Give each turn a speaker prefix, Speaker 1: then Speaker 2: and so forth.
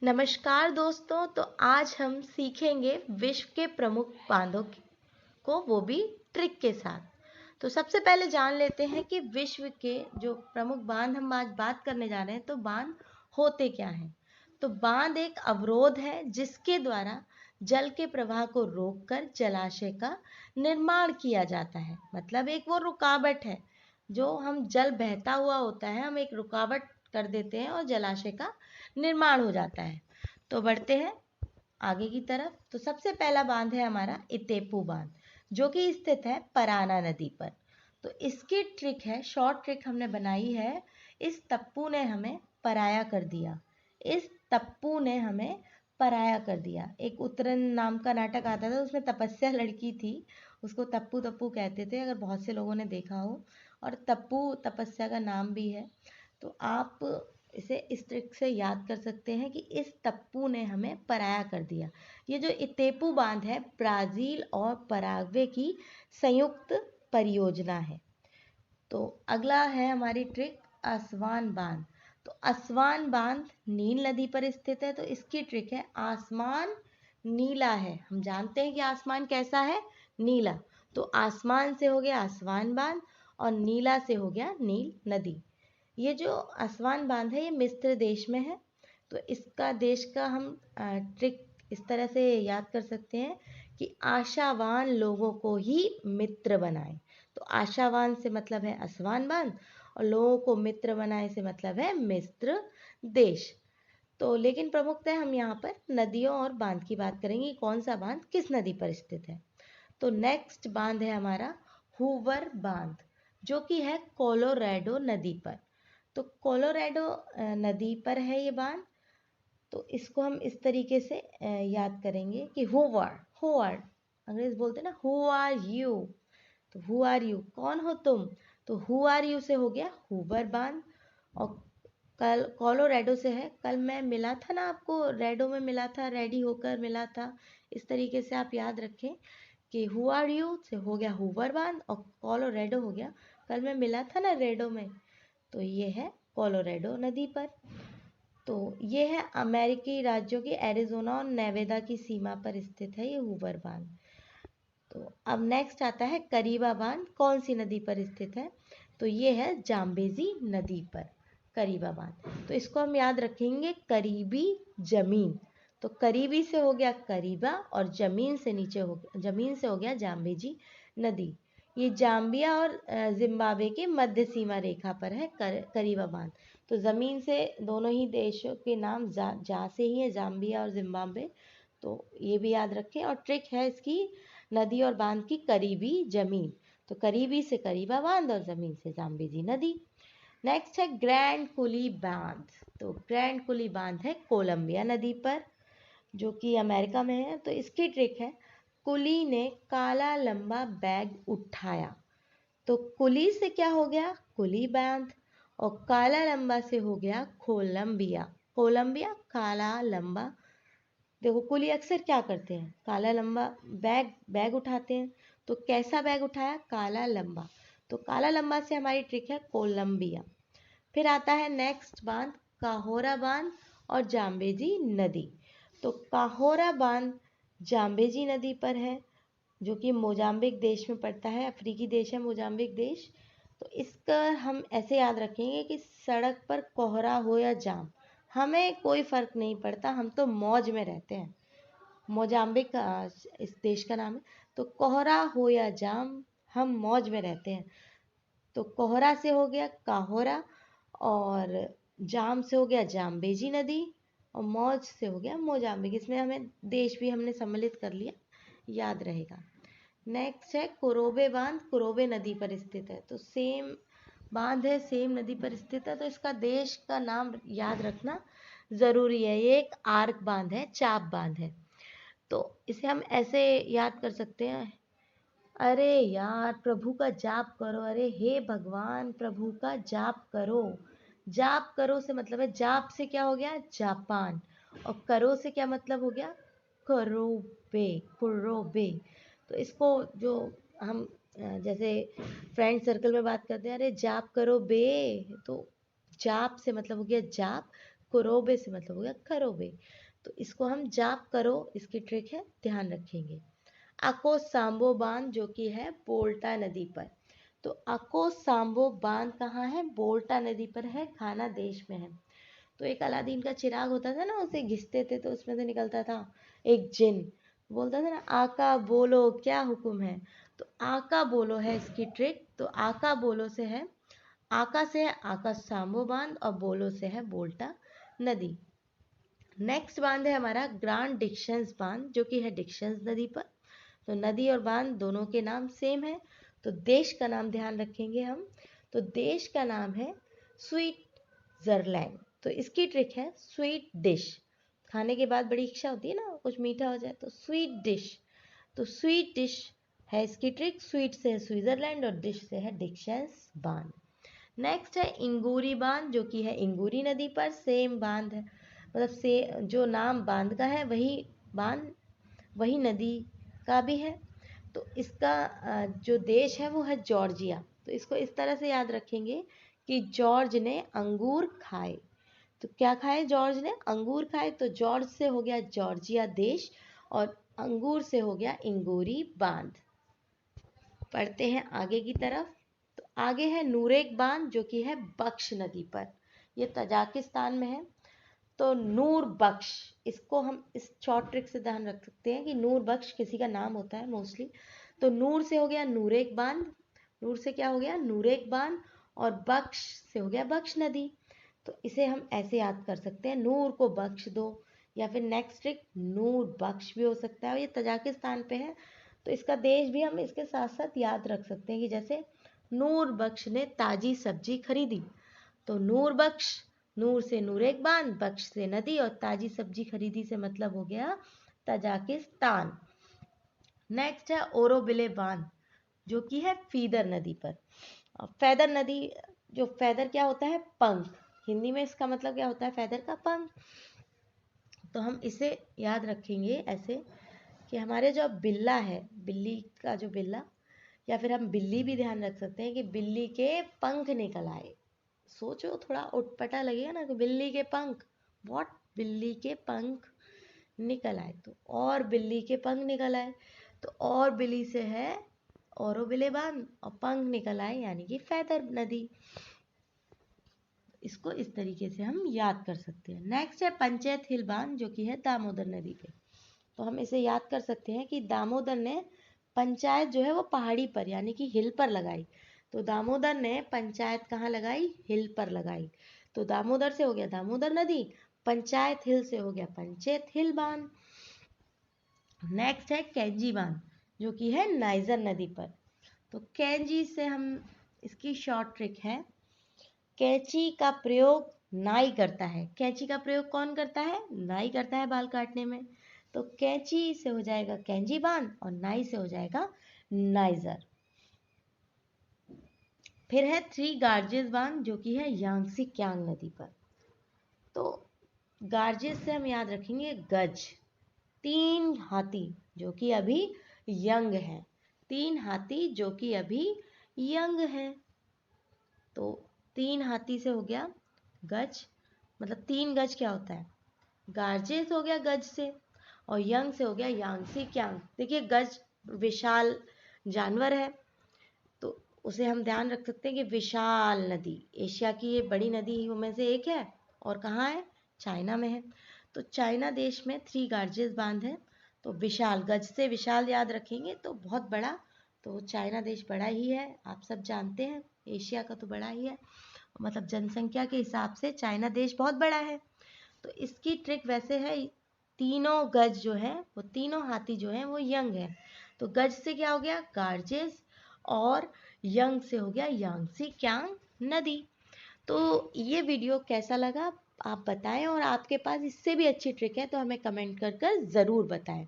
Speaker 1: नमस्कार दोस्तों। तो आज हम सीखेंगे विश्व के प्रमुख बांधों को, वो भी ट्रिक के साथ। तो सबसे पहले जान लेते हैं कि विश्व के जो प्रमुख बांध हम आज बात करने जा रहे हैं, तो बांध होते क्या हैं। तो बांध एक अवरोध है जिसके द्वारा जल के प्रवाह को रोककर जलाशय का निर्माण किया जाता है। मतलब एक वो रुकावट है, जो हम जल बहता हुआ होता है, हम एक रुकावट कर देते हैं और जलाशय का निर्माण हो जाता है। तो बढ़ते हैं आगे की तरफ। तो सबसे पहला बांध है हमारा इतेपू बांध, जो कि स्थित है पराना नदी पर। तो इसकी ट्रिक है, शॉर्ट ट्रिक हमने बनाई है। इस तप्पू ने हमें पराया कर दिया। इस तप्पू ने हमें पराया कर दिया। एक उत्तरन नाम का नाटक आता था, उसमें तपस्या लड़की थी, उसको तप्पू तप्पू कहते थे, अगर बहुत से लोगों ने देखा हो। और तप्पू तपस्या का नाम भी है। तो आप इसे इस ट्रिक से याद कर सकते हैं कि इस तप्पू ने हमें पराया कर दिया। ये जो इतेपू बांध है, ब्राजील और पराग्वे की संयुक्त परियोजना है। तो अगला है हमारी ट्रिक आसवान बांध। तो आसवान बांध नील नदी पर स्थित है। तो इसकी ट्रिक है, आसमान नीला है, हम जानते हैं कि आसमान कैसा है, नीला। तो आसमान से हो गया आसवान बांध और नीला से हो गया नील नदी। ये जो आसवान बांध है, ये मिस्र देश में है। तो इसका देश का हम ट्रिक इस तरह से याद कर सकते हैं कि आशावान लोगों को ही मित्र बनाए। तो आशावान से मतलब है आसवान बांध, और लोगों को मित्र बनाए से मतलब है मिस्र देश। तो लेकिन प्रमुखतः हम यहाँ पर नदियों और बांध की बात करेंगे, कौन सा बांध किस नदी पर स्थित है। तो नेक्स्ट बांध है हमारा हूवर बांध, जो कि है कोलोराडो नदी पर। तो कोलोराडो नदी पर है ये बांध। तो इसको हम इस तरीके से याद करेंगे कि हु आर, अंग्रेज बोलते हैं ना, हु आर यू। तो हु आर यू, कौन हो तुम। तो हु आर यू से हो गया हूवर बांध। और कल कोलोराडो से है, कल मैं मिला था ना आपको, रेडो में मिला था, रेडी होकर मिला था। इस तरीके से आप याद रखें कि हु आर यू से हो गया हूवर बांध, और कोलोराडो हो गया, कल मैं मिला था ना रेडो में। तो ये है कोलोराडो नदी पर। तो ये है अमेरिकी राज्यों की एरिजोना और नेवादा की सीमा पर स्थित है ये हूवर बांध। तो अब नेक्स्ट आता है करीबा बांध, कौन सी नदी पर स्थित है। तो ये है जाम्बेजी नदी पर करीबा बांध। तो इसको हम याद रखेंगे करीबी जमीन। तो करीबी से हो गया करीबा, और जमीन से नीचे हो गया, जमीन से हो गया जाम्बेजी नदी। ये जाम्बिया और जिम्बाब्वे के मध्य सीमा रेखा पर है करीबा बांध। तो ज़मीन से दोनों ही देशों के नाम जा से ही है, जाम्बिया और जिम्बाब्वे। तो ये भी याद रखें। और ट्रिक है इसकी, नदी और बांध की करीबी जमीन। तो करीबी से करीबा बांध और जमीन से जाम्बेजी नदी। नेक्स्ट है ग्रैंड कुली बांध। तो ग्रैंड कुली बांध है कोलंबिया नदी पर, जो कि अमेरिका में है। तो इसकी ट्रिक है, कुली ने काला लंबा बैग उठाया। तो कुली से क्या हो गया, कुली बांध, और काला लंबा से हो गया कोलंबिया। कोलंबिया काला लंबा। देखो कुली अक्सर क्या करते हैं, काला लंबा बैग बैग उठाते हैं। तो कैसा बैग उठाया, काला लंबा। तो काला लंबा से हमारी ट्रिक है कोलंबिया। फिर आता है नेक्स्ट बांध काहोरा बांध और जाम्बेजी नदी। तो काहोरा बांध जाम्बेजी नदी पर है, जो कि मोजाम्बिक देश में पड़ता है, अफ्रीकी देश है मोजाम्बिक देश। तो इसका हम ऐसे याद रखेंगे कि सड़क पर कोहरा हो या जाम, हमें कोई फर्क नहीं पड़ता, हम तो मौज में रहते हैं। मोजाम्बिक इस देश का नाम है। तो कोहरा हो या जाम, हम मौज में रहते हैं। तो कोहरा से हो गया काहोरा, और जाम से हो गया जाम्बेजी नदी, और मौज से हो गया मोजाम्बिक। इसमें हमें देश भी हमने सम्मिलित कर लिया, याद रहेगा। नेक्स्ट है कुरोबे बांध, कुरोबे नदी पर स्थित है। तो सेम बांध है, सेम नदी पर स्थित है, तो इसका देश का नाम याद रखना ज़रूरी है। ये एक आर्क बांध है, चाप बांध है। तो इसे हम ऐसे याद कर सकते हैं, अरे यार प्रभु का जाप करो, अरे हे भगवान प्रभु का जाप करो। जाप करो से मतलब है, जाप से क्या हो गया, जापान, और करो से क्या मतलब हो गया, करोबे, कुरोबे। तो इसको जो हम जैसे फ्रेंड सर्कल में बात करते हैं, अरे जाप करो बे, तो जाप से मतलब हो गया जाप, कुरोबे से मतलब हो गया खरोबे। तो इसको हम जाप करो, इसकी ट्रिक है, ध्यान रखेंगे। अको सांबो बांध जो कि है बोल्टा नदी पर। तो अको सांबो बांध कहाँ है? बोल्टा नदी पर है, घाना देश में है। तो एक अलादीन का चिराग होता था ना, उसे घिसते थे तो उसमें से निकलता था एक जिन, बोलता था ना आका बोलो क्या हुक्म है। तो आका बोलो है इसकी ट्रिक। तो आका बोलो से है, आका से है आका सांबो बांध और बोलो से है बोल्टा नदी। नेक्स्ट बांध है हमारा ग्रांड डिक्शंस बांध जो कि है डिक्शंस नदी पर। तो नदी और बांध दोनों के नाम सेम है। तो देश का नाम ध्यान रखेंगे हम। तो देश का नाम है स्विट्जरलैंड। तो इसकी ट्रिक है स्वीट डिश। खाने के बाद बड़ी इच्छा होती है ना कुछ मीठा हो जाए, तो स्वीट डिश। तो स्वीट डिश है इसकी ट्रिक। स्वीट से है स्विट्जरलैंड और डिश से है डिक्शंस बांध। नेक्स्ट है इंगूरी बांध जो कि है इंगूरी नदी पर। सेम बांध है, मतलब से जो नाम बांध का है वही बांध वही नदी का भी है। तो इसका जो देश है वो है जॉर्जिया। तो इसको इस तरह से याद रखेंगे कि जॉर्ज ने अंगूर खाए। तो क्या खाए? जॉर्ज ने अंगूर खाए। तो जॉर्ज से हो गया जॉर्जिया देश और अंगूर से हो गया इंगूरी बांध। पढ़ते हैं आगे की तरफ। तो आगे है नूरेक बांध जो कि है बख्श नदी पर। यह तजाकिस्तान में है। तो नूर बख्श, इसको हम इस शॉर्ट ट्रिक से ध्यान रख सकते हैं कि नूर बख्श किसी का नाम होता है मोस्टली। तो नूर से हो गया नूरेक बांध, नूर से क्या हो गया? नूरेक बांध। और बख्श से हो गया बख्श नदी। तो इसे हम ऐसे याद कर सकते हैं, नूर को बख्श दो, या फिर नेक्स्ट ट्रिक नूर बख्श भी हो सकता है। और ये तजाकिस्तान पे है तो इसका देश भी हम इसके साथ साथ याद रख सकते हैं कि जैसे नूर बख्श ने ताजी सब्जी खरीदी। तो नूर बख्श, नूर से नूरेक बांध, बख्श से नदी और ताजी सब्जी खरीदी से मतलब हो गया तजाकिस्तान। नेक्स्ट है ओरोबिले बांध जो कि है फीदर नदी पर। फैदर नदी, जो फैदर क्या होता है? पंख। हिंदी में इसका मतलब क्या होता है? फैदर का पंख। तो हम इसे याद रखेंगे ऐसे कि हमारे जो बिल्ला है, बिल्ली का जो बिल्ला, या फिर हम बिल्ली भी ध्यान रख सकते हैं कि बिल्ली के पंख निकल आए। सोचो, थोड़ा उटपटा लगेगा ना कि बिल्ली के पंख, व्हाट, बिल्ली के पंख निकल आए। तो और बिल्ली के पंख निकल आए, तो और बिल्ली से है औरों बांध और पंख निकल आए यानी कि फैदर नदी। इसको इस तरीके से हम याद कर सकते हैं। नेक्स्ट है पंचायत हिल बांध जो कि है दामोदर नदी पे। तो हम इसे याद कर सकते हैं कि दामोदर ने पंचायत जो है वो पहाड़ी पर यानी कि हिल पर लगाई। तो दामोदर ने पंचायत कहाँ लगाई? हिल पर लगाई। तो दामोदर से हो गया दामोदर नदी, पंचायत हिल से हो गया पंचायत हिल बांध। नेक्स्ट है कैंजी बांध जो कि है नाइजर नदी पर। तो कैंजी से हम, इसकी शॉर्ट ट्रिक है, कैंची का प्रयोग नाई करता है। कैंची का प्रयोग कौन करता है? नाई करता है बाल काटने में। तो कैंची से हो जाएगा कैंजी बांध और नाई से हो जाएगा नाइजर। फिर है थ्री गार्जेस बांध जो कि है यांगसी क्यांग नदी पर। तो गार्जेस से हम याद रखेंगे गज, तीन हाथी जो कि अभी यंग है, तीन हाथी जो कि अभी यंग है। तो तीन हाथी से हो गया गज, मतलब तीन गज क्या होता है? गार्जेस हो गया गज से, और यंग से हो गया यांगसी क्यांग। देखिए गज विशाल जानवर है, तो उसे हम ध्यान रख सकते हैं कि विशाल नदी, एशिया की ये बड़ी नदी में से एक है। और कहाँ है? चाइना में है। तो चाइना देश में थ्री गार्जेस बांध है। तो विशाल, गज से विशाल याद रखेंगे तो बहुत बड़ा। तो चाइना देश बड़ा ही है, आप सब जानते हैं, एशिया का तो बड़ा ही है, मतलब जनसंख्या के हिसाब से चाइना देश बहुत बड़ा है। तो इसकी ट्रिक वैसे है, तीनों गज जो है वो, तीनों हाथी जो है वो यंग है। तो गज से क्या हो गया? गार्जेस, और यंग से हो गया यांगसी क्यांग नदी। तो ये वीडियो कैसा लगा आप बताएं, और आपके पास इससे भी अच्छी ट्रिक है तो हमें कमेंट कर ज़रूर बताएं।